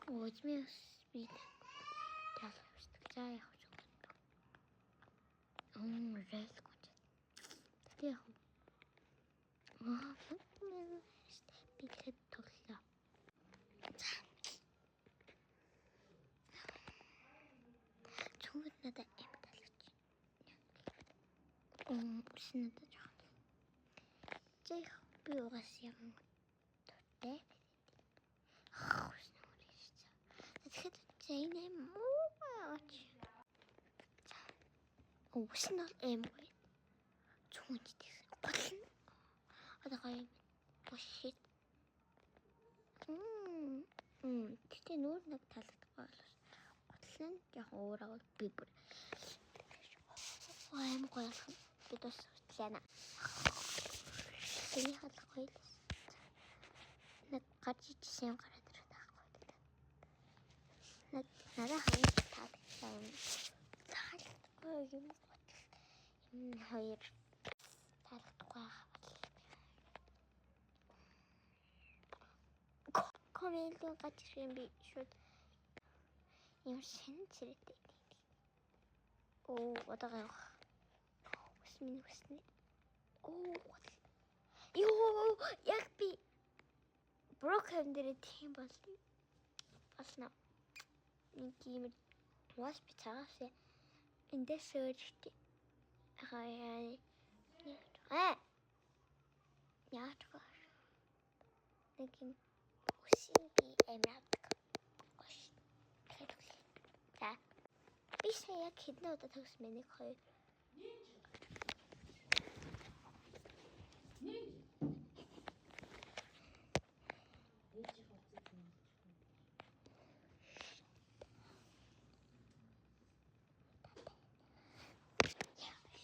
Возьми спид. За явах юм. Рейс гот. Тэ яах вэ? Би хэд тоглоо. Чүмэд надад эм талж. Шинэдэж байгаа. Чих би угаас юм. Тэ. Тэгэхээр зэйнэ мууч. Уснал эмгүй. Чүнчтэй. Батлна. Одоо бошит. Гэтэ нүүр нэг таалагдахгүй болов. Батлна яг өөрөө би бүр. Эмгүй юм. Би тусчлаа. Тэний халахгүй л. Нэг гарч ичсэн гараад ирэх таахгүй. Надаа хаяг таалагдсан. Таалагдахгүй юм. Хоёр таалагдахгүй комментиг гачрын би шууд юм шинэ зэрэгтэй. Одоо усмин усны. Ёо, яг би broken дээр тийм болно. Нэг юм was би цаагаас энэ сөрчтэй. Яагаад нэг юм үсийн би эмээдэг. За. Би сая яг хэдэн удаа төгсөн бэ? 1 2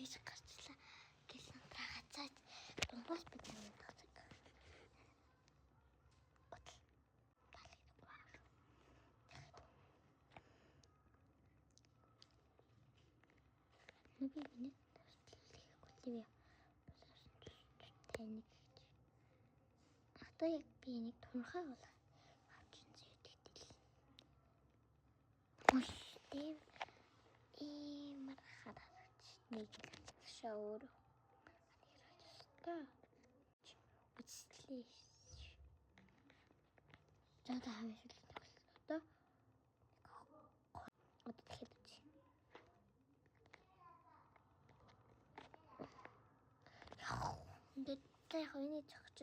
хийж гарчлаа. Гэлэн гацаад дунгаас бид юм тацаг. Би нэг хийхгүй тань. Одоо яг би нэг турхай бол авч зээдэгдэл. Мөштэй мархадагч нэг шоур. Үслээ. Жада хавьж одоо тэгэхэд Яах вэ? Тэ хойны цогч